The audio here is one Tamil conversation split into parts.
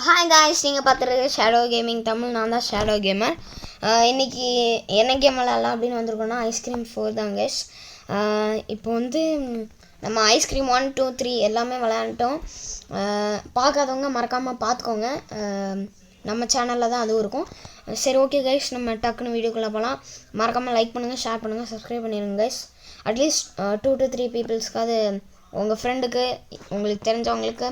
ஹாய் காய்ஸ், நீங்கள் பார்த்துருக்கு ஷேடோ கேமிங் தமிழ். நான் தான் ஷேடோ கேமர். இன்றைக்கி என்ன கேம் விளாட்லாம் அப்படின்னு வந்திருக்கோன்னா ஐஸ்கிரீம் 4 தான் கைஸ். இப்போ வந்து நம்ம ஐஸ்கிரீம் 1, 2, 3 எல்லாமே விளையாண்டோம். பார்க்காதவங்க மறக்காமல் பார்த்துக்கோங்க. நம்ம சேனலில் தான் அதுவும் இருக்கும். சரி, ஓகே கைஸ், நம்ம டக்குன்னு வீடியோக்குள்ளே போகலாம். மறக்காமல் லைக் பண்ணுங்கள், ஷேர் பண்ணுங்கள், சப்ஸ்கிரைப் பண்ணிடுங்க கைஸ். அட்லீஸ்ட் 2 to 3 பீப்புள்ஸ்க்காவது உங்கள் ஃப்ரெண்டுக்கு, உங்களுக்கு தெரிஞ்சவங்களுக்கு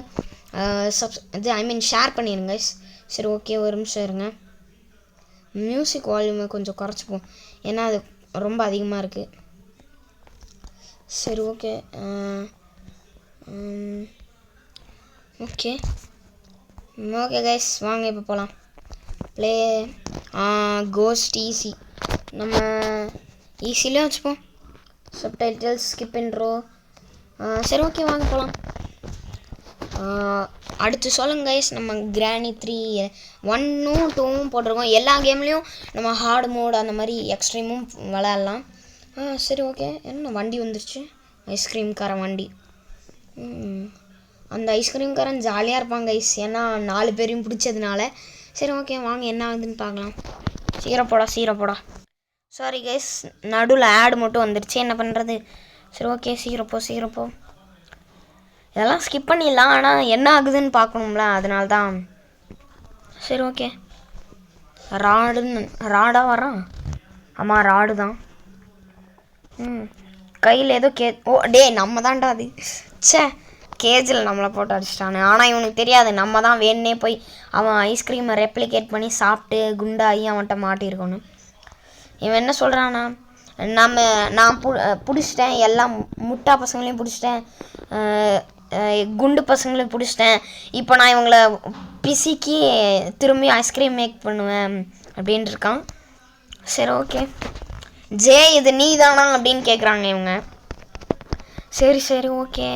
ஷேர் பண்ணிடுங்க கைஸ். சரி, ஓகே, ஒரு நிமிஷம் இருங்க. மியூசிக் வால்யூமை கொஞ்சம் குறைச்சிப்போம், ஏன்னா அது ரொம்ப அதிகமாக இருக்குது. சரி, ஓகே ஓகே ஓகே கைஸ், வாங்க இப்போ போகலாம். Play ghost easy. நம்ம ஈஸிலே வச்சுப்போம். Subtitles, skip intro. சரி, ஓகே, வாங்க போகலாம். அடுத்து சொல்லுங்க கைஸ், நம்ம கிராணி 3 1ம் 2ம் போட்டிருக்கோம். எல்லா கேம்லேயும் நம்ம ஹார்டு மோட் அந்த மாதிரி எக்ஸ்ட்ரீமும் விளையாடலாம். சரி, ஓகே. என்ன வண்டி வந்துருச்சு, ஐஸ்கிரீம்காரன் வண்டி. அந்த ஐஸ்கிரீம்காரன் ஜாலியாக இருப்பாங்க கைஸ், ஏன்னா 4 பேரையும் பிடிச்சதுனால. சரி, ஓகே, வாங்க என்ன ஆகுதுன்னு பார்க்கலாம். சீரப்போடா. சாரி கைஸ், நடுவில் ஆடு மட்டும் வந்துருச்சு, என்ன பண்ணுறது. சரி, ஓகே, சீரப்போ. இதெல்லாம் ஸ்கிப் பண்ணிடலாம், ஆனால் என்ன ஆகுதுன்னு பார்க்கணும்ல, அதனால தான். சரி, ஓகே. ராடா வரான். ஆமாம், ராடு தான். கையில் ஏதோ நம்ம தான்டா அது. கேஜில் நம்மளை போட்டு அடிச்சிட்டானு. ஆனால் இவனுக்கு தெரியாது, நம்ம தான் வேணுன்னே போய் அவன் ஐஸ்கிரீமை ரெப்ளிகேட் பண்ணி சாப்பிட்டு குண்டாகி அவன்கிட்ட மாட்டியிருக்கணும். இவன் என்ன சொல்கிறான்னா, நான் பிடிச்சிட்டேன், எல்லா முட்டா பசங்களையும் பிடிச்சிட்டேன், குண்டு பசங்களையும் பிடிச்சிட்டேன், இப்போ நான் இவங்களை பிசிக்கி திரும்பி ஐஸ்கிரீம் மேக் பண்ணுவேன் அப்படின்ட்டு இருக்கான். சரி, ஓகே. இது நீ தானா அப்படின்னு கேட்குறாங்க இவங்க. சரி, okay.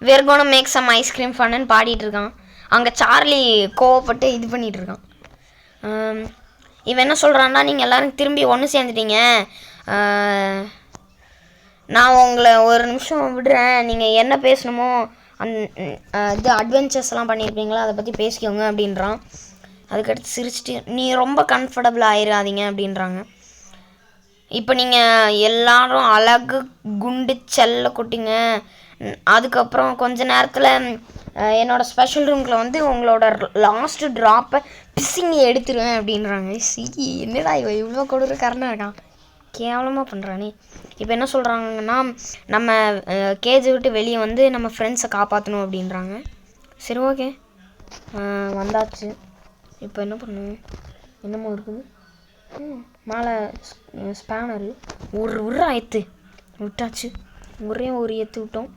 we're gonna make some ice cream fun ன்னு பாடிட்டு இருக்கான். அங்கே சார்லி கோவப்பட்டு இது பண்ணிகிட்டு இருக்கான். இவன் என்ன சொல்கிறான்னா, நீங்கள் எல்லோரும் திரும்பி ஒன்று சேர்ந்துட்டீங்க, நான் உங்களை ஒரு நிமிஷம் விடுறேன், நீங்கள் என்ன பேசணுமோ இது அட்வென்ச்சர்ஸ்லாம் பண்ணியிருப்பீங்களா, அதை பற்றி பேசிக்கோங்க அப்படின்றான். அதுக்கடுத்து சிரிச்சிட்டு, நீ ரொம்ப கம்ஃபர்டபுள் ஆயிடாதீங்க அப்படின்றாங்க. இப்போ நீங்கள் எல்லாரும் அழகு குண்டு செல்ல குட்டிங்க, அதுக்கப்புறம் கொஞ்ச நேரத்தில் என்னோடய ஸ்பெஷல் ரூமில் வந்து உங்களோட லாஸ்ட்டு ட்ராப்பை பிசிங்கி எடுத்துருவேன் அப்படின்றாங்க. என்னடா இவன் இவ்வளோ கொடுறக்காரனா இருக்கான், கேவலமாக பண்ணுறானே. இப்போ என்ன சொல்கிறாங்கன்னா, நம்ம கேஜை விட்டு வெளியே வந்து நம்ம ஃப்ரெண்ட்ஸை காப்பாற்றணும் அப்படின்றாங்க. சரி, ஓகே, வந்தாச்சு. இப்போ என்ன பண்ணுவோம், என்னமோ இருக்குது மேலே ஸ்பேனரு. ஒரு எத்து விட்டாச்சு, ஒரு எத்து விட்டோம்.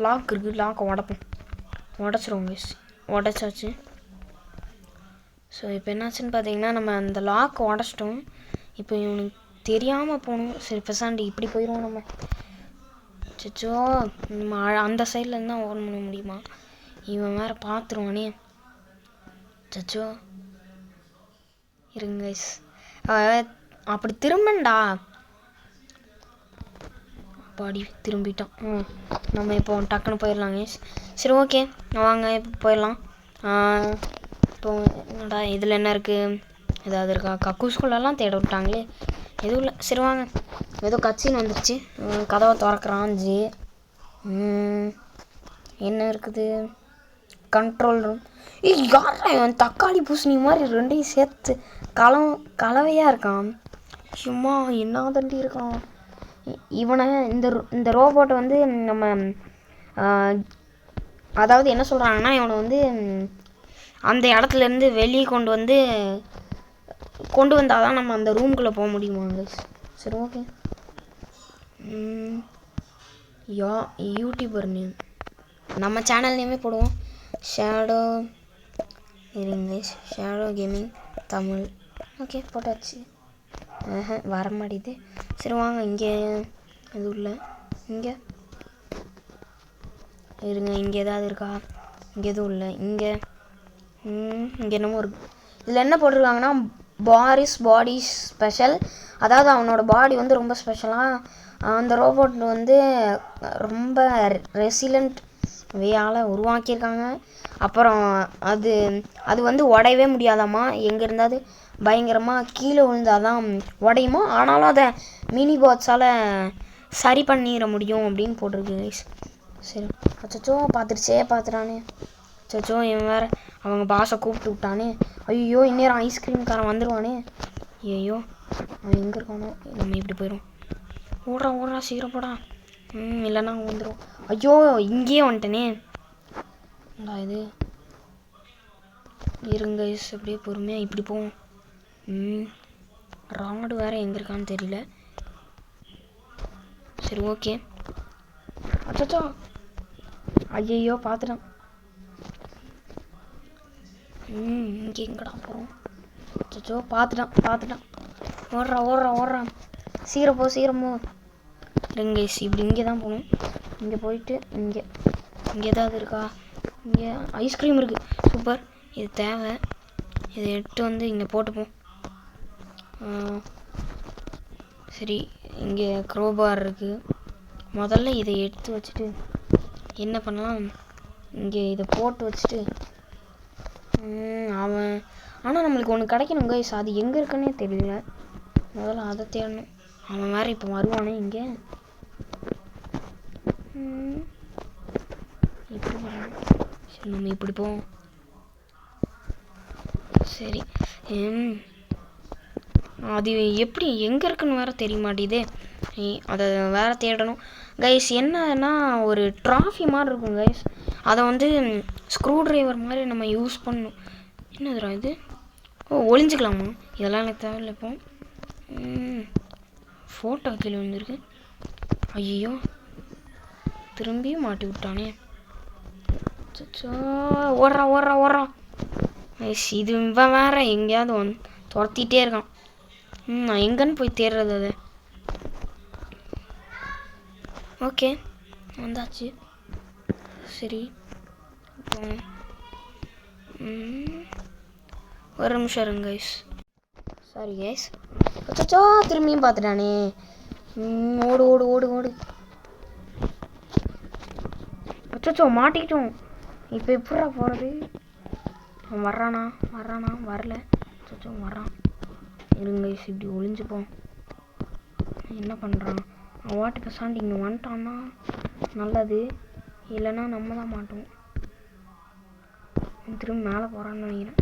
லாக் இருக்குது, லாக்கை உடச்சிருவோம் கைஸ். உடச்சாச்சு. ஸோ இப்போ என்னாச்சுன்னு பார்த்தீங்கன்னா, நம்ம அந்த லாக்கை உடச்சிட்டோம். இப்போ இவனுக்கு தெரியாமல் போகணும். சரி, பெசாண்டி இப்படி போயிடுவோம் நம்ம. சச்சோ, நம்ம அந்த சைட்லேருந்து தான் ஓன் பண்ண முடியுமா, இவன் வேறு பார்த்துருவானே. சச்சோ, இருங்க கைஸ், அப்படி திரும்பண்டா. பாடி திரும்பிட்டோம். நம்ம இப்போ டக்குன்னு போயிடலாம் கைஸ். சரி, ஓகே, வாங்க இப்போ போயிடலாம். இப்போ என்னடா இதில் என்ன இருக்குது, ஏதாவது இருக்கா? கக்கூஸ்குள்ளெல்லாம் தேட விட்டாங்களே, எதுவும் இல்லை. சரி, வாங்க. ஏதோ கட்சின்னு வந்துடுச்சு. கதவை திறக்கிறான். என்ன இருக்குது, கண்ட்ரோல் ரூம். யாரா இவன் தக்காளி பூசணி மாதிரி ரெண்டையும் சேர்த்து கலவையாக இருக்கான். சும்மா என்ன தண்டி இருக்கான் இவனை. இந்த ரோபோட்டை வந்து நம்ம அதாவது என்ன சொல்கிறாங்கன்னா, இவனை வந்து அந்த இடத்துலேருந்து வெளியே கொண்டு வந்தால் தான் நம்ம அந்த ரூம்குள்ளே போக முடியுமாங்க. சரி, ஓகே. யூடியூபர் நேம் நம்ம சேனல் நேமே போடுவோம், ஷேடோ கேமிங் தமிழ். ஓகே, போட்டாச்சு. வர மாட்டேது. சரி, வாங்க. இங்கே எதுவும் இல்லை. இங்கே இருங்க, இங்கே ஏதாவது இருக்கா? இங்கே எதுவும் இல்லை. இங்கே என்னமோ இருக்குது. இதில் என்ன போட்டிருக்காங்கன்னா, பாடி ஸ்பெஷல். அதாவது அவனோட பாடி வந்து ரொம்ப ஸ்பெஷலாக, அந்த ரோபோட் வந்து ரொம்ப ரெசிலண்ட் வேயால் உருவாக்கியிருக்காங்க. அப்புறம் அது அது வந்து உடையவே முடியாதாம்மா. எங்கே இருந்தாவது பயங்கரமாக கீழே விழுந்தாதான் உடையுமா. ஆனாலும் அதை மினி பாட்ஸால் சரி பண்ணிட முடியும் அப்படின்னு போட்டிருக்கு கைஸ். சரி அச்சோ பார்த்துட்டானே. அச்சோ இவன் வேறு அவங்க பாஸை கூப்பிட்டு விட்டானே. ஐயோ இந்நேரம் ஐஸ்கிரீம்காரன் வந்துடுவானே. ஐயோ அவன் எங்கே இருக்கானோ. நம்ம இப்படி போயிடும். ஓடுறா சீக்கிரம் போடா. இல்லைன்னா வந்துடும். ஐயோ இங்கேயே வந்துட்டனே. இது இருங்க கைஸ், அப்படியே பொறுமையாக இப்படி போவோம். ராடு வேறு எங்கே இருக்கான்னு தெரியல. சரி ஓகே. அச்சோ ஐயோ பார்த்துட்டான். இங்கே எங்கடா போகிறோம். அச்சோ பார்த்துட்டான். ஓடுறான். சீக்கிரம் போ. இல்லைங்க கைஸ், இப்படி இங்கே தான் போகணும். இங்கே போயிட்டு இங்கே ஏதாவது இருக்கா. இங்கே ஐஸ்கிரீம் இருக்குது. சூப்பர், இது தேவை. இதை எடுத்து வந்து இங்கே போட்டுப்போம். சரி இங்கே க்ரோபார் இருக்குது. முதல்ல இதை எடுத்து வச்சுட்டு என்ன பண்ணலாம், இங்கே இதை போட்டு வச்சுட்டு அவன் ஆனால் நம்மளுக்கு ஒன்று கிடைக்கணும் கைஸ். அது எங்கே இருக்குன்னே தெரியல. முதல்ல அதை தேடணும். அவன் வேறு இப்போ வருவானே இங்கே. இப்படி வரணும். சரி நம்ம இப்படி போவோம். சரி அது எப்படி எங்கே இருக்குன்னு வேறு தெரிய மாட்டேதே. அதை வேறு தேடணும் கைஸ். என்னன்னா ஒரு ட்ராஃபி மாதிரி இருக்கும் கைஸ். அதை வந்து ஸ்க்ரூ ட்ரைவர் மாதிரி நம்ம யூஸ் பண்ணணும். என்னதுடா இது? ஒளிஞ்சிக்கலாமா? இதெல்லாம் எனக்கு தேவையில்லை. இப்போ ஃபோட்டோ கீழே வந்துருக்கு. ஐயோ திரும்பியும் மாட்டி விட்டானே. ஓடுறான். இது இவன் வேற எங்கேயாவது துரத்திட்டே இருக்கான். நான் எங்கன்னு போய் தேடுறது அது. ஓகே வந்தாச்சு. சரி ஒரு நிமிஷம் இருங்க கைஸ். Sorry guys. அச்சோ திரும்பியும் பார்த்துட்டானே. ஓடு. அச்சோ மாட்டிக்கிட்டோம். இப்போ எப்படா போகிறது? அவன் வர்றானா? வரல. அச்சோ வர்றான். இருங்க கைஸ், இப்படி ஒளிஞ்சுப்போம். என்ன பண்ணுறான் அவன்? வாட்டி பசாண்டி இங்கே வந்துட்டான்னா நல்லது, இல்லைன்னா நம்ம தான் மாட்டோம். திரும்ப மேலே போகிறான்னு நினைக்கிறேன்.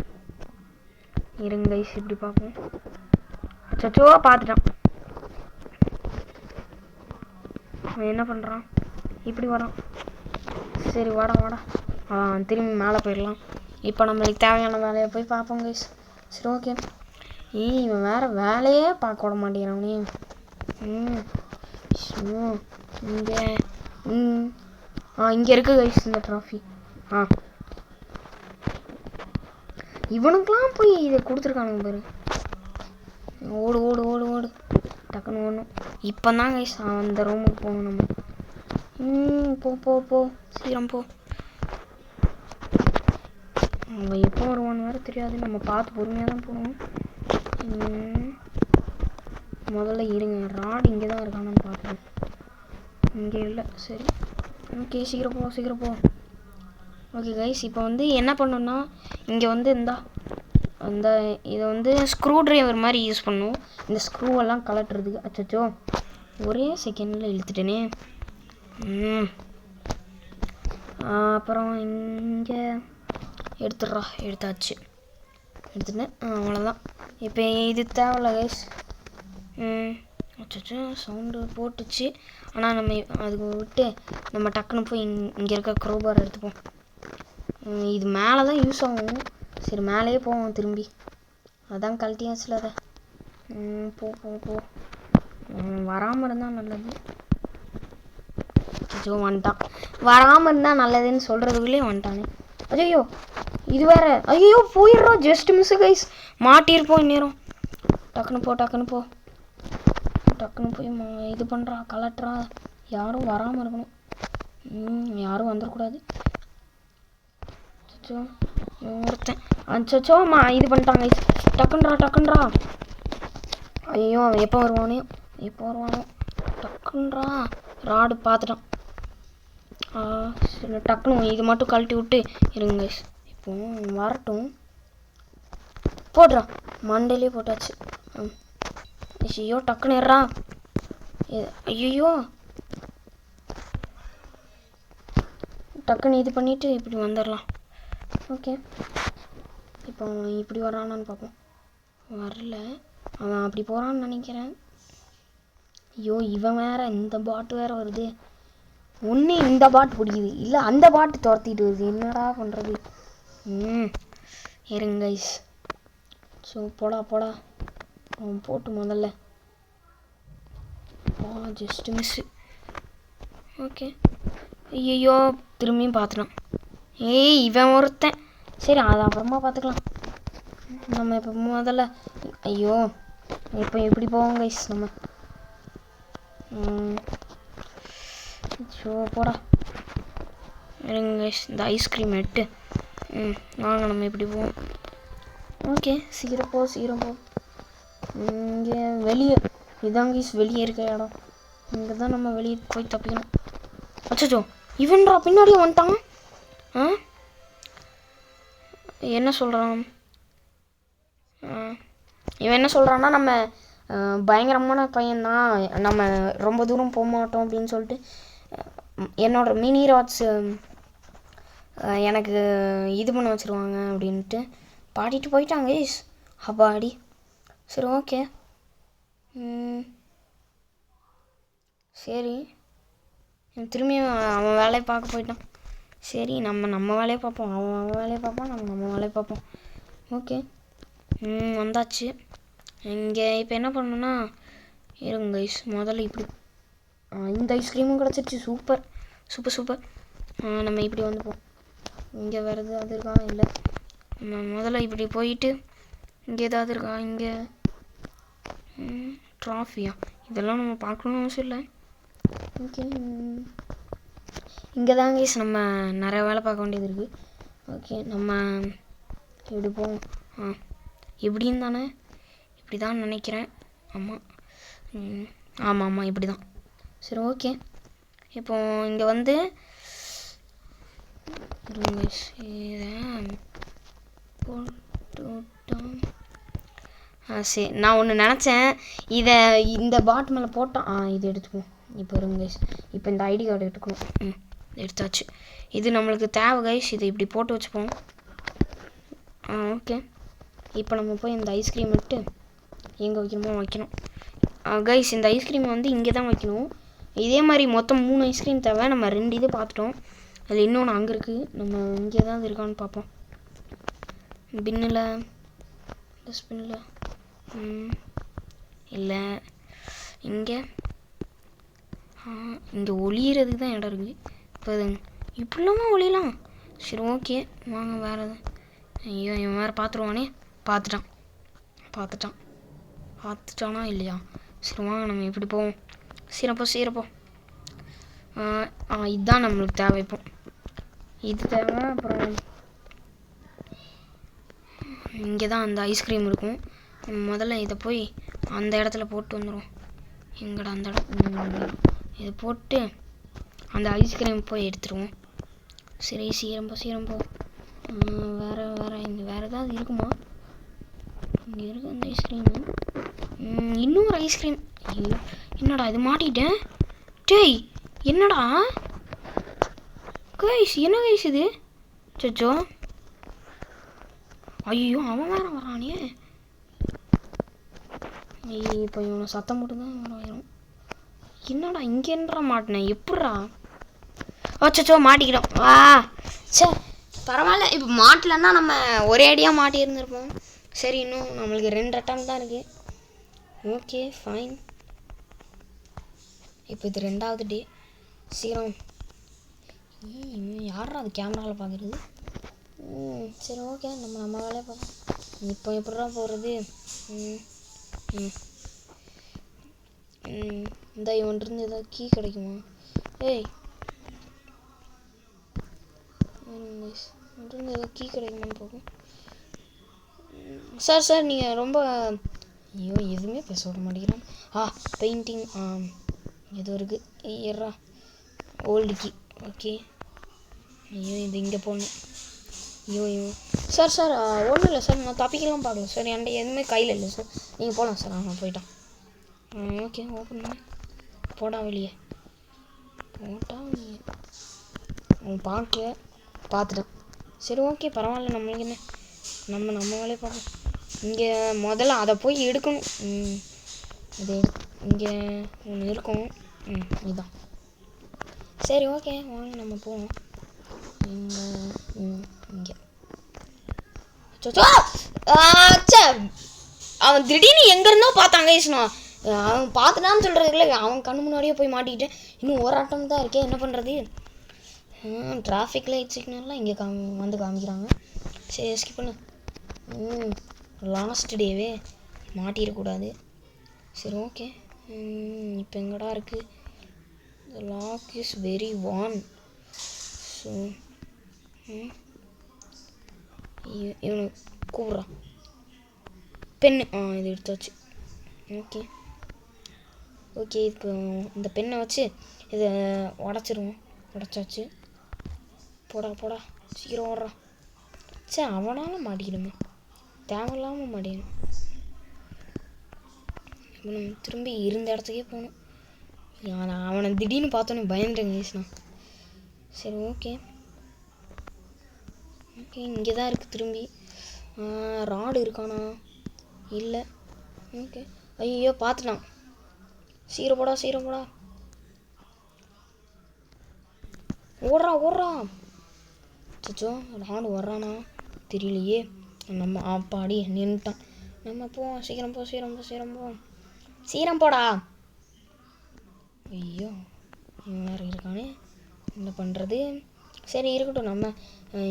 இருங்க கைஸ், இப்படி பார்ப்போம். அச்சோ பார்த்துட்டான். அவன் என்ன பண்ணுறான்? இப்படி வரான். சரி வாடா. திரும்பி மேலே போயிடலாம். இப்போ நம்மளுக்கு தேவையான வேலையை போய் பார்ப்போம் கைஸ். சரி ஓகே. இவன் வேறு வேலையே பார்க்க விட மாட்டேங்கிறானே. இங்கே இருக்கு கைஸ் இந்த ட்ராஃபி. இவனுக்கெலாம் போய் இதை கொடுத்துருக்கானுங்க பாரு. ஓடு டக்குன்னு ஓடணும். இப்போ தான் கைஸ் அந்த ரூமுக்கு போகணும் நம்ம. போ சீக்கிரம் போ. அவன் எப்போ வருவான்னு வேறு தெரியாது. நம்ம பார்த்து பொறுமையாக தான் போகணும். முதல்ல இருங்க, ராடு இங்கே தான் இருக்கானு பார்க்குறேன். இங்கே இல்லை. சரி ஓகே, சீக்கிரம் போ. ஓகே கைஸ், இப்போ வந்து என்ன பண்ணணும்னா இங்கே வந்து இதை வந்து ஸ்க்ரூ ட்ரைவர் மாதிரி யூஸ் பண்ணும். இந்த ஸ்க்ரூவெல்லாம் கலட்டுறதுக்கு. அச்சோ ஒரே செகண்டில் இழுத்துட்டேனே. அப்புறம் இங்கே எடுத்தாச்சு. எடுத்துட்டேன். அவ்வளோதான். இப்போ இது தேவையில்ல கைஸ். அச்சோ சவுண்டு போட்டுச்சு. ஆனால் நம்ம அதுக்கு விட்டு நம்ம டக்குன்னு போய் இங்கே இருக்க க்ரோபார் எடுத்துப்போம். இது மேலே தான் யூஸ் ஆகும். சரி மேலேயே போவோம் திரும்பி. அதான் கழட்டியாச்சுல அதை. போ. வராமல் இருந்தால் நல்லது. அச்சோ வந்துட்டான். வராமல் இருந்தால் நல்லதுன்னு சொல்கிறதுக்குள்ளே வந்துட்டானே. ஐயோ இது வேற. ஐயோ போயிடுறோம். Just miss guys. மாட்டியிருப்போம் இந்நேரம். டக்குன்னு போ. போய் இது பண்ணுறா, கலட்டுறா. யாரும் வராமல் இருக்கணும். யாரும் வந்துடக்கூடாது. அச்சோ ஒருத்தன். அச்சோம்மா இது பண்ணிட்டாங்க. டக்குன்றா. ஐயோ அவன் எப்போ வருவானோ. டக்குன்றா. ராடு பார்த்துட்டான். சரி டக்குனு இது மட்டும் கழட்டி விட்டு இருங்க கைஸ். இப்போ வரட்டும். போடுறா மண்டையிலே போட்டாச்சு. ஐயோ டக்குன்னு ஏறா. ஐயோ டக்குன்னு இது பண்ணிவிட்டு இப்படி வந்துடலாம். ஓகே இப்போ அவன் இப்படி வரானான்னு பார்ப்போம். வரல, அவன் அப்படி போகிறான்னு நினைக்கிறேன். ஐயோ இவன் வேற, இந்த பாட்டு வேற வருது. ஒன்று இந்த பாட்டு பிடிக்குது, இல்லை அந்த பாட்டு துரத்திட்டு வருது. என்னடா பண்ணுறது? இருங்க கைஸ். ஸோ போடா அவன் போட்டு முதல்ல. Just miss. ஓகே ஐயோ திரும்பியும் பார்த்துட்டான். இவன் ஒருத்தன். சரி அதை அப்புறமா பார்த்துக்கலாம். நம்ம இப்போ முதல்ல ஐயோ இப்போ எப்படி போவோம் கைஸ் நம்ம. ஸோ போடா இருங்க கைஸ். இந்த ஐஸ்கிரீம் எட்டு. வாங்க நம்ம எப்படி போவோம். ஓகே சீக்கிரம் போ. இங்கே வெளியே இதான் கைஸ் வெளியே இருக்க இடம். இங்கே தான் நம்ம வெளியே போய் தப்பிக்கணும். அச்சோ இவன்டா பின்னாடியே வந்துட்டான். என்ன சொல்கிறான் இவன்? என்ன சொல்கிறான்னா நம்ம பயங்கரமான பையன்தான், நம்ம ரொம்ப தூரம் போக மாட்டோம் அப்படின்னு சொல்லிட்டு என்னோட மினி ராட்ஸ் எனக்கு இது பண்ண வச்சுருவாங்க அப்படின்ட்டு பாடிட்டு போயிட்டாங்க கைஸ். அப்பாடி. சரி ஓகே சரி திரும்பியும் அவன் வேலையை பார்க்க போயிட்டான். சரி நம்ம வேலையை பார்ப்போம். அவன் வேலையை பார்ப்பான், நம்ம வேலையை பார்ப்போம். ஓகே வந்தாச்சு. இங்கே இப்போ என்ன பண்ணணுன்னா இருங்க கைஸ். முதல்ல இப்படி இந்த ஐஸ்கிரீமும் கிடச்சிருச்சு. சூப்பர். நம்ம இப்படி வந்துப்போம். இங்கே வேறு எதாவது இருக்கா? இல்லை. நம்ம முதல்ல இப்படி போயிட்டு இங்கே ஏதாவது இருக்கா? இங்கே ட்ராஃபியா? இதெல்லாம் நம்ம பார்க்கணுன்னு அவசியம் இல்லை. ஓகே இங்கே தான் கைஸ் நம்ம நிறைய வேலை பார்க்க வேண்டியது இருக்குது. ஓகே நம்ம எப்படி போவோம்? எப்படின்னு தானே? இப்படி தான் நினைக்கிறேன். ஆமாம் இப்படி தான். சரி ஓகே இப்போ இங்கே வந்து சரி நான் ஒன்று நினச்சேன். இந்த பாட் மேலே போட்டான். இது எடுத்துக்குவோம். இப்போ இருங்க கைஸ். இப்போ இந்த ஐடி கார்டு எடுத்துக்கணும். எடுத்தாச்சு. இது நம்மளுக்கு தேவை கைஸ். இதை இப்படி போட்டு வச்சுப்போம். ஓகே இப்போ நம்ம போய் இந்த ஐஸ்கிரீம் விட்டு எங்கே வைக்கணுமோ வைக்கணும் கைஸ். இந்த ஐஸ்கிரீம் வந்து இங்கே தான் வைக்கணும். இதே மாதிரி மொத்தம் 3 ஐஸ்கிரீம் தேவை. நம்ம 2 இது பார்த்துட்டோம். அதில் இன்னொன்று அங்கே இருக்குது. நம்ம இங்கே ஏதாவது இருக்கான்னு பார்ப்போம். பின்னில் டஸ்ட்பின்னில் இல்லை. இங்கே ஒளியறதுக்கு தான் இடம் இருக்குது. இப்போ இப்படிலாமா ஒளியலாம்? சரி ஓகே வாங்க வேறு எது. ஐயோ இவன் வேறு பார்த்துருவானே. பார்த்துட்டானா இல்லையா? சரி வாங்க நம்ம எப்படி போவோம். சீரப்போ இதுதான் நம்மளுக்கு தேவை. இப்போ இது தேவை. அப்புறம் இங்கே தான் அந்த ஐஸ்கிரீம் இருக்கும். முதல்ல இதை போய் அந்த இடத்துல போட்டு வந்துடும். எங்கடா அந்த இடம்? இதை போட்டு அந்த ஐஸ்கிரீம் போய் எடுத்துருவோம். சரி சீக்கிரம் போ. வேறு இங்கே வேறு ஏதாவது இருக்குமா? இங்கே இருக்குது அந்த ஐஸ்கிரீமு. இன்னொரு ஐஸ்கிரீம். என்னடா இது மாட்டிட்டேன். டேய் என்னடா கைஸ்? என்ன கைஸ் இது? சச்சோ ஐயோ அவன் வேறு வரானே. இப்போ இவனை சத்தம் மட்டும்தான் வரும். என்னடா இங்கேன்றா மாட்டினேன். எப்பட்றா? அச்சோ மாட்டிக்கிறோம். சே பரவாயில்ல. இப்போ மாட்டலன்னா நம்ம ஒரே அடியாக மாட்டி இருந்திருப்போம். சரி இன்னும் நம்மளுக்கு 2 அட்டம் தான் இருக்குது. Okay fine. இப்போ இது 2வது டே. சீக்கிரம். யாரா அது கேமராவில் பார்க்குறது? சரி ஓகே நம்ம வேலையை பார்ப்போம். இப்போ எப்படிடா போகிறது? இந்த இவன்ட்டு ஏதாவது கீ கிடைக்குமா? இவன்ட்டு ஏதாவது கீ கிடைக்குமான்னு பார்ப்போம். சார் நீங்கள் ரொம்ப எதுவுமே பேச விட மாட்டேங்கிறான். பெயிண்டிங் ஏதோ இருக்குது. ஏறா ஓல்டு கீ. ஓகே ஐயோ இது இங்கே போகணும். ஐயோ சார் சார் ஒன்றும் இல்லை சார், நான் தப்பிக்கலாம் பார்க்கல சார், என்கிட்ட எதுவுமே கையில் இல்லை சார், நீங்கள் போகலாம் சார். நான் போயிட்டான். ஓகே ஓப்பன் பண்ண போடா வெளியே, போட்டா வெளியே. அவன் பார்க்கல, பார்த்துட்டான். சரி ஓகே பரவாயில்ல, நம்மளுக்கு என்ன, நம்ம வேலையை பார்ப்போம். இங்கே முதல்ல அதை போய் எடுக்கணும். இது இங்கே ஒன்று இருக்கும். இதுதான். சரி ஓகே வாங்க நம்ம போவோம். இங்கே அவன் திடீர்னு எங்கேருந்தோ பார்த்தாங்க ஈஸ்னா, அவன் பார்த்துட்டான்னு சொல்கிறதுக்குள்ள அவன் கண்ணு முன்னாடியே போய் மாட்டிக்கிட்டேன். இன்னும் ஒரு ஆட்டம் தான் இருக்கே, என்ன பண்ணுறது? டிராஃபிக் லைட் சிக்னல்லாம் இங்கே வந்து காமிக்கிறாங்க. சரி ஸ்கிப் பண்ணு. லாஸ்ட் டேவே மாட்டிடக்கூடாது. சரி ஓகே. இப்போ எங்கடா இருக்குது? The lock is very warm. So இவனை கூப்பிட்றான். பெண்ணு இது எடுத்தாச்சு. ஓகே ஓகே இதுக்கு இந்த பெண்ணை வச்சு இதை உடச்சிருவோம். உடச்சாச்சு. போடா சீக்கிரம் ஓடுறான். சரி அவனால் மாட்டிக்கணுமே, தேவையில்லாமல் மாட்டிக்கணும். நம்ம திரும்பி இருந்த இடத்துக்கே போகணும். அவனை திடீர்னு பார்த்தோன்னே பயந்துட்டேங்க ஈஸ்னா. சரி ஓகே ஓகே இங்கே தான் இருக்குது. திரும்பி ராடு இருக்கானா? இல்லை. ஓகே ஐயோ பார்த்துட்டான். சீக்கிரம் போடா ஓடுறா. சச்சோ ராடு வர்றானா தெரியலையே. நம்ம ஆப்பாடி நின்றுட்டான். நம்ம போவோம். சீக்கிரம் போடா. ஐயோ நேரம் இருக்கானே, என்ன பண்ணுறது? சரி இருக்கட்டும், நம்ம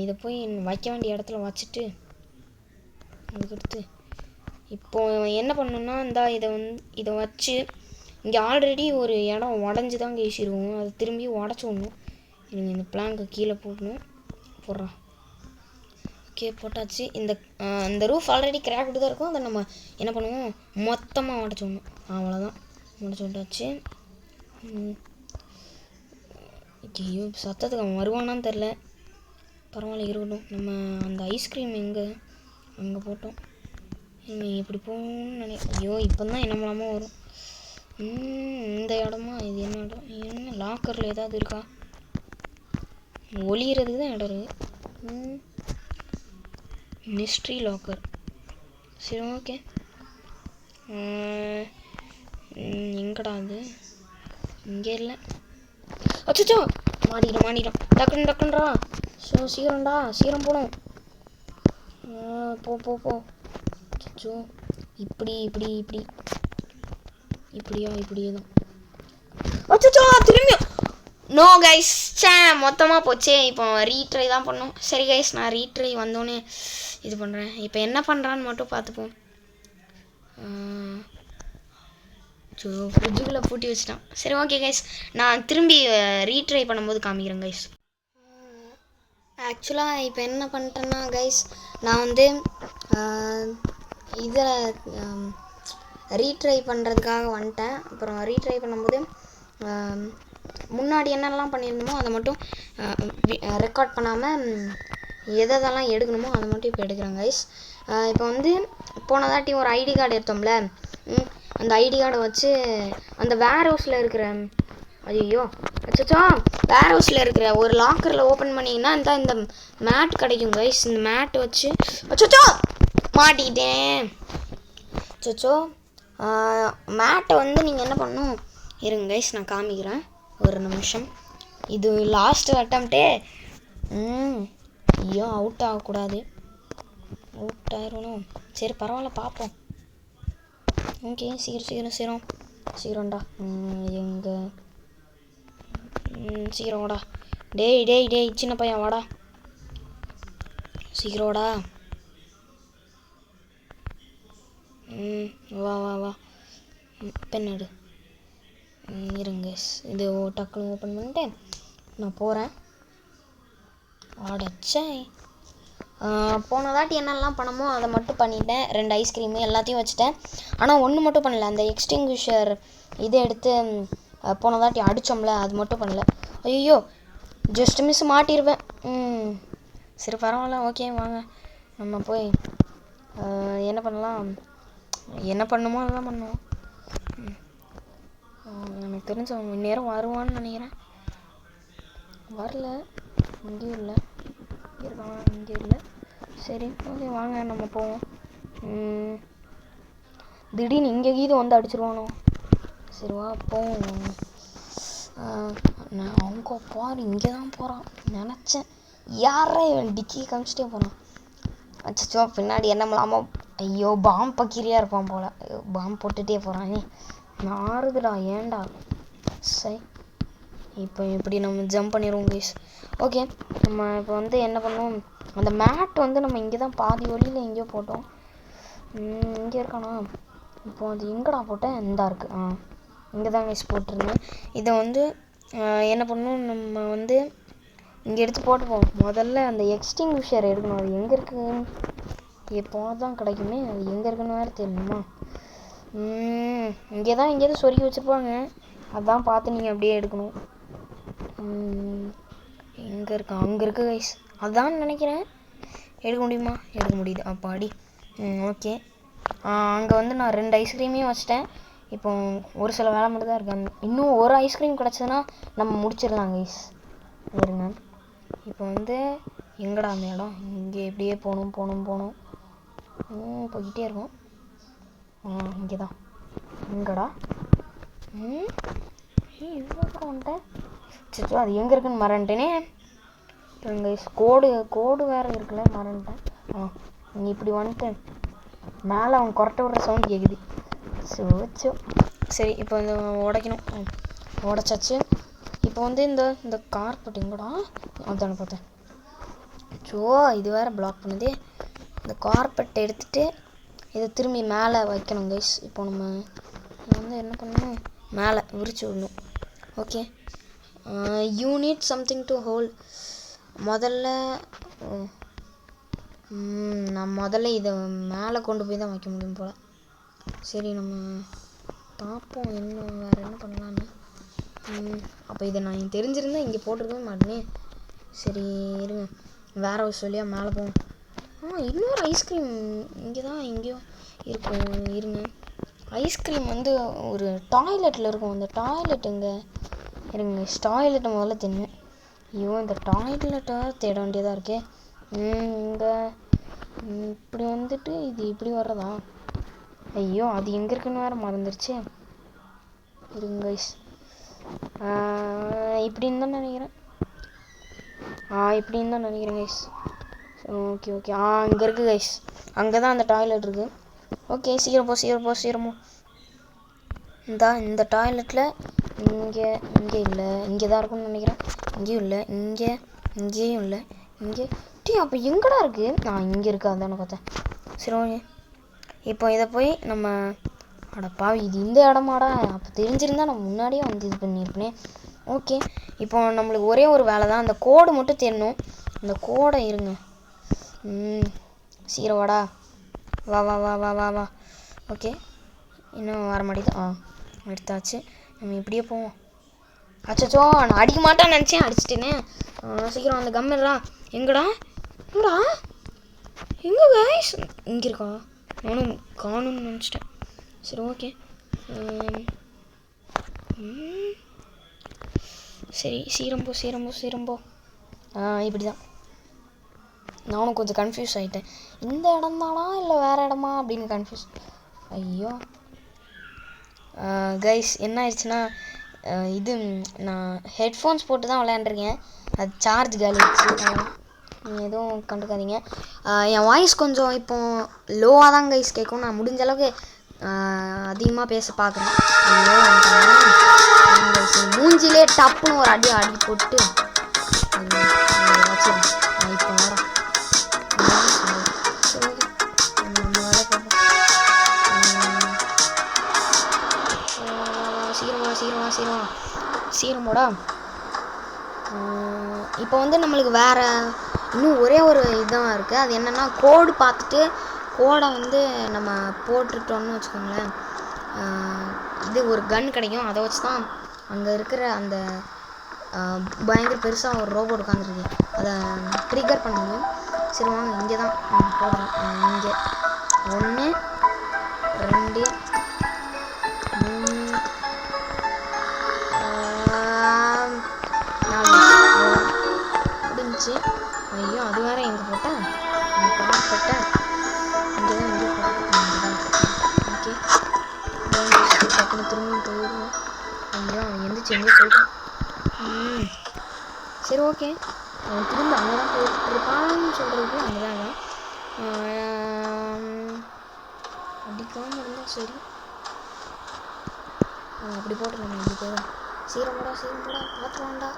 இதை போய் வைக்க வேண்டிய இடத்துல வச்சுட்டு அதுக்கடுத்து இப்போ என்ன பண்ணணும்னா இதை வச்சு இங்கே ஆல்ரெடி ஒரு இடம் உடஞ்சி தான் கேசிடுவோம். அது திரும்பி உடச்சி விடணும். எனக்கு இந்த பிளாங்கை கீழே போடுறான். ஓகே போட்டாச்சு. இந்த ரூஃப் ஆல்ரெடி கிராக்டு தான் இருக்கும். அதை நம்ம என்ன பண்ணுவோம், மொத்தமாக உடச்சி விடணும். அவ்வளோதான், உடச்சி விட்டாச்சு. ஐயோ சத்தத்துக்கு அவன் வருவானான்னு தெரில. பரவாயில்ல இருக்கட்டும். நம்ம அந்த ஐஸ்கிரீம் அங்கே போட்டோம். இப்படி போகணும்னு நினைக்கிறேன். ஐயோ இப்போ தான் என்னமெல்லாமோ வரும். இந்த இடமா? இது என்ன இடம்? என்ன லாக்கரில் ஏதாவது இருக்கா? ஒளியறதுக்கு தான் இடம் இருக்குது. Mystery locker. சரி ஓகே. எங்கடா அது? இங்கே இல்லை. அச்சோ மாட்டிக்கிட்டோம். டக்குன்றா. சீக்கிரம் போகணும். போ. அச்சோ இப்படியே தான். அச்சோ திரும்பியும் நோ கைஸ். மொத்தமாக போச்சே. இப்போ ரீட்ரை தான் பண்ணோம். சரி கைஸ், நான் ரீட்ரை வந்தோடனே இது பண்ணுறேன். இப்போ என்ன பண்ணுறான்னு மட்டும் பார்த்துப்போம். ஃப்ரிட்ஜுக்குள்ளே பூட்டி வச்சுட்டான். சரி ஓகே கைஸ், நான் திரும்பி ரீட்ரை பண்ணும்போது காமிக்கிறேன் கைஸ். ஆக்சுவலாக இப்போ என்ன பண்ணிட்டேன்னா கைஸ், நான் இதில் ரீட்ரை பண்ணுறதுக்காக வந்துட்டேன். அப்புறம் ரீட்ரை பண்ணும்போது முன்னாடி என்னெல்லாம் பண்ணியிருந்தோமோ அதை மட்டும் ரெக்கார்ட் பண்ணாமல் எதெல்லாம் எடுக்கணுமோ அதை மட்டும் இப்போ எடுக்கிறேன் கைஸ். இப்போ போன தாட்டி ஒரு ஐடி கார்டு எடுத்தோம்ல, அந்த ஐடி கார்டை வச்சு அந்த வேர் ஹவுஸில் இருக்கிற வேர் ஹவுஸில் இருக்கிற ஒரு லாக்கரில் ஓப்பன் பண்ணிங்கன்னா இந்த மேட் கிடைக்கும் கைஸ். இந்த மேட் வச்சு மாட்டிக்கிட்டேன். மேட்டை நீங்கள் என்ன பண்ணணும் இருங்க கைஸ், நான் காமிக்கிறேன் ஒரு நிமிஷம். இது லாஸ்ட் அட்டம்ப்டே. ஐயோ அவுட் ஆகக்கூடாது. அவுட் ஆயிடணும். சரி பரவாயில்ல பார்ப்போம். ஓகே சீக்கிரம்டா. எங்கே சீக்கிரம் வாடா. டேய் சின்ன பையன் வாடா, சீக்கிரம் வாடா. வா பெண்ணாடு. இருங்க இது டக்குன்னு ஓப்பன் பண்ணிட்டு நான் போகிறேன். ஆடச்சே போன தாட்டி என்னெல்லாம் பண்ணமோ அதை மட்டும் பண்ணிட்டேன். 2 ஐஸ்கிரீமு எல்லாத்தையும் வச்சுட்டேன். ஆனால் ஒன்று மட்டும் பண்ணல, அந்த எக்ஸ்டிங்விஷர் இதை எடுத்து போன தாட்டி அடித்தோம்ல அது மட்டும் பண்ணல. ஐயோ ஜஸ்ட் மிஸ் மாட்டிருவேன். சரி பரவாயில்ல, ஓகே வாங்க நம்ம போய் என்ன பண்ணலாம், என்ன பண்ணுமோ அதெல்லாம் பண்ணுவோம். எனக்கு தெரிஞ்ச அவன் இந்நேரம் வருவான்னு நினைக்கிறேன். வரல, இங்கேயும் இல்லை, இருக்கான் இங்கேயும் இல்லை. சரி ஓகே வாங்க நம்ம போவோம். திடீர்னு இங்கே கீது வந்து அடிச்சிருவானோ. சரி வா போவோம். நான் அவங்க பாரு இங்கே தான் போகிறான் நினச்சேன். யாரா இவன் டிக்கி காமிச்சிட்டே போகிறான். அச்சோ பின்னாடி என்ன இல்லாமல், ஐயோ பாம்பு பக்கிரியாக இருப்பான் போல். பாம்பு போட்டுகிட்டே போகிறான். நாறுதுடா ஏன்டா. சரி இப்போ இப்படி நம்ம ஜம்ப் பண்ணிடுவோம் கைஸ். ஓகே நம்ம இப்போ வந்து என்ன பண்ணுவோம், அந்த மேட் வந்து நம்ம இங்கே தான் பாதி வழியில் எங்கேயோ போட்டோம். இங்கே இருக்கானா. இப்போ அது எங்கடா போட்டேன், இந்தா இருக்குது. இங்கே தான் கைஸ் போட்டிருந்தேன். இதை வந்து என்ன பண்ணணும், நம்ம வந்து இங்கே எடுத்து போட்டுப்போம். முதல்ல அந்த எக்ஸ்டிங்விஷர் எடுக்கணும். அது எங்கே இருக்குன்னு எப்போ தான் கிடைக்குமே, அது எங்கே இருக்குன்னு வேறு தெரியணுமா. இங்கே தான் எங்கேயாவது சொருகி வச்சுருப்பாங்க, அதான் பார்த்து நீங்கள் அப்படியே எடுக்கணும். எங்கே இருக்கா, அங்கே இருக்குது கைஸ், அதான் நினைக்கிறேன். எடுக்க முடியுமா, எடுக்க முடியுது அப்பாடி. ஓகே அங்கே வந்து நான் 2 ஐஸ்கிரீமையும் வச்சிட்டேன். இப்போ ஒரு சில வேலை மட்டும் தான் இருக்கு. இன்னும் ஒரு ஐஸ்கிரீம் கிடச்சதுன்னா நம்ம முடிச்சிடலாம் கைஸ். இருங்க இப்போ வந்து எங்கடா அந்த இடம், இங்கே எப்படியே போகணும் போய்கிட்டே இருக்கும். இங்கே தான், எங்கடா இவ்வளோ தூரம் வந்துட்டேன். சச்சோ அது எங்கே இருக்குன்னு மறந்துட்டேனே. கைஸ் கோடு வேறு இருக்குல்ல, மறந்துட்டேன். நீ இப்படி வந்துட்டு மேலே அவன் கொரட்டை விடுற சவுண்ட் கேட்குது. சோச்சோ சரி இப்போ இந்த உடைக்கணும். உடைச்சாச்சு. இப்போ வந்து இந்த கார்பெட் எங்கடா, அதானே பார்த்தேன். சோ இது வேறு பிளாக் பண்ணுது. இந்த கார்பெட்டை எடுத்துகிட்டு இதை திரும்பி மேலே வைக்கணும் கைஸ். இப்போ நம்ம வந்து என்ன பண்ணணும், மேலே விரிச்சு விடணும். Okay you need something to hold. நான் முதல்ல இதை மேலே கொண்டு போய் தான் வைக்க முடியும் போல். சரி நம்ம பார்ப்போம் இன்னும் வேறு என்ன பண்ணலான்னு. அப்போ இதை நான் தெரிஞ்சிருந்தேன் இங்கே போட்டிருக்கவே மாட்டேனே. சரி இருங்க, வேறு ஒரு சொல்லியா மேலே போவோம். இன்னொரு ஐஸ்கிரீம் இங்கே தான் எங்கேயோ இருக்கும். இருங்க, ஐஸ்கிரீம் வந்து ஒரு டாய்லெட்டில் இருக்கும். அந்த டாய்லெட் எங்கே இருங்க, டாய்லெட்டை முதல்ல தின்னேன். ஐயோ இந்த டாய்லெட்டை தேட வேண்டியதாக இருக்கே. இங்கே இப்படி வந்துட்டு இது இப்படி வர்றதா. ஐயோ அது எங்கே இருக்குன்னு வேறு மறந்துருச்சு. இருங்க கைஸ், இப்படின்னு தான் நினைக்கிறேன். இப்படின்னு தான் நினைக்கிறேன் கைஸ். ஓகே இங்கே இருக்குது கைஸ், அங்கே தான் அந்த டாய்லெட் இருக்குது. ஓகே சீக்கிரம் போ. இந்த டாய்லெட்டில் இங்கே இல்லை, இங்கே தான் இருக்கும்னு நினைக்கிறேன். இங்கேயும் இல்லை, இங்கேயும் இல்லை, இங்கே அப்போ எங்கடா இருக்குது. இங்கே இருக்குது, அதானே பார்த்தேன். சரி ஓகே இப்போ இதை போய் நம்ம பாவி இது இந்த இடமாடா, அப்போ தெரிஞ்சிருந்தால் நம்ம முன்னாடியே வந்து இது பண்ணியிருப்பேனே. ஓகே இப்போ நம்மளுக்கு ஒரே ஒரு வேலை தான், அந்த கோடு மட்டும் தெரியணும். அந்த கோடை இருங்க, சீக்கிரம் வாடா, வா. ஓகே இன்னும் வர மாட்டேங்குது. எடுத்தாச்சு. நம்ம இப்படியே போவோம். அச்சோ நான் அடிக்க மாட்டேன்னு நினச்சேன், அடிச்சிட்டேனே. சீக்கிரம் அந்த கம்மிடா. எங்கடா எங்கே கைஸ், இங்கே இருக்கா, நானும் காணும்னு நினச்சிட்டேன். சரி ஓகே சரி சீக்கிரம் போ. இப்படி தான். நானும் கொஞ்சம் கன்ஃபியூஸ் ஆகிட்டேன், இந்த இடம் தானா இல்லை வேறு இடமா அப்படின்னு கன்ஃபியூஸ். ஐயோ கைஸ் என்ன ஆயிடுச்சுன்னா, இது நான் ஹெட்ஃபோன்ஸ் போட்டு தான் விளையாண்டுருக்கேன். அது சார்ஜ் காலி ஆயிடுச்சு. எதுவும் கண்டுக்காதீங்க. என் வாய்ஸ் கொஞ்சம் இப்போ லோவாக தான் கைஸ் கேட்கும். நான் முடிஞ்ச அளவுக்கு அதிகமாக பேச பார்க்குறேன். மூஞ்சிலே டப்புன்னு ஒரு அடி போட்டு வச்சிருக்கேன். இப்போ வரேன். சீக்கிரமோடா. இப்போ வந்து நம்மளுக்கு வேறு இன்னும் ஒரே ஒரு இதுதான் இருக்குது. அது என்னென்னா கோடு பார்த்துட்டு கோடை வந்து நம்ம போட்டுட்டோம்னு வச்சுக்கோங்களேன், இது ஒரு கன் கிடைக்கும். அதை வச்சு தான் அங்கே இருக்கிற அந்த பயங்கர பெருசாக ஒரு ரோபோட் உட்காந்துருக்கு, அதை ட்ரிகர் பண்ண முடியும். சரி வாங்க இங்கே தான் போடுறேன். இங்கே 1 2 3 4 முடிஞ்சு. ஐயோ அது வேற எங்கே போட்டேன், போட்டேன் இங்கே தான் போட்டேன். ஓகே டக்குனு திரும்பி போயிடுவோம். ஐயோ அவன் எந்திரிச்சு எங்கேயும் போயிட்டான். சரி ஓகே, அவன் திரும்ப அங்கே தான் போயிட்டுருப்பான்னு சொல்கிறதுக்கு அங்கே தான் அடிக்காமல் இருந்தால் சரி. அப்படி போட்டுருவாங்க, அப்படி போயிடும். சீரம்டா பார்த்துருவான்டா,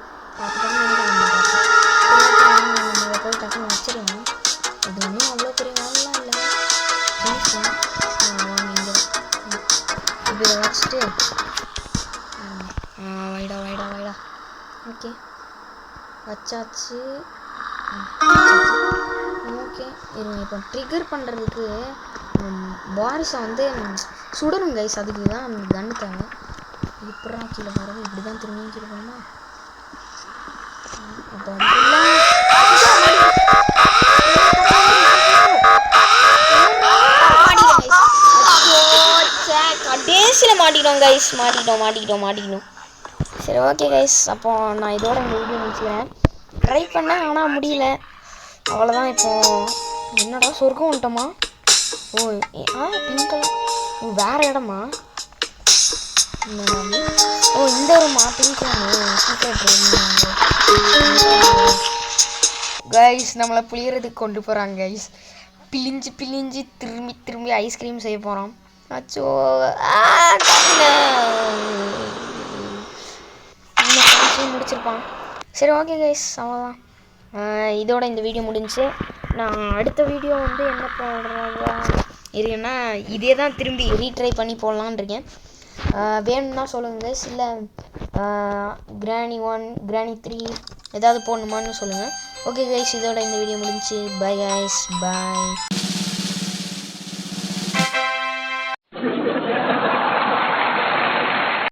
நம்ம போய் டக்குன்னு வச்சிடலாம். இது ஒன்றும் அவ்வளோ பெரிய வேலைலாம் இல்லை, வாங்க இங்கே இப்போ இதை வச்சுட்டு வைடா ஓகே வச்சாச்சு. ஓகே இருங்க, இப்போ ட்ரிகர் பண்ணுறதுக்கு பாரிஸை வந்து சுடணும் கைஸ், அதுக்கு தான் அந்த கன்று தேவை. இப்படா கீழே போகிறது, இப்படி தான் திரும்பியும் கீழே போகணுமா? அப்போ கடைசியில் மாட்டிக்கிட்டோம் கைஸ், மாட்டிக்கிட்டோம். சரி ஓகே கைஸ், அப்போ நான் இதோட இந்த வீடியோ முடிச்சுக்கிறேன். ட்ரை பண்ணேன் ஆனால் முடியல, அவ்வளோதான். இப்போது என்னடா சொர்க்கம் வந்துட்டோமா? பிங்க் கலர் வேறு இடமா? இந்த ரூமா பிங்க் கைஸ், நம்மளை புளியறதுக்கு கொண்டு போகிறாங்க கைஸ். பிழிஞ்சு திரும்பி ஐஸ்கிரீம் செய்ய போகிறோம். அச்சோ முடிச்சிருப்பான். சரி ஓகே கைஸ், அவ்வளோதான். இதோட இந்த வீடியோ முடிஞ்சு. நான் அடுத்த வீடியோ வந்து என்ன போடுறதா இருக்குன்னா, இதே தான் திரும்பி ரீட்ரை பண்ணி போடலான்னு இருக்கேன். வேணும்னா சொல்லுங்கள் கைஸ், இல்லை கிராணி 1 கிராணி 3 ஏதாவது போடணுமான்னு சொல்லுங்கள். ஓகே கைஸ், இதோட இந்த வீடியோ முடிஞ்சு. பை கைஸ், பாய்.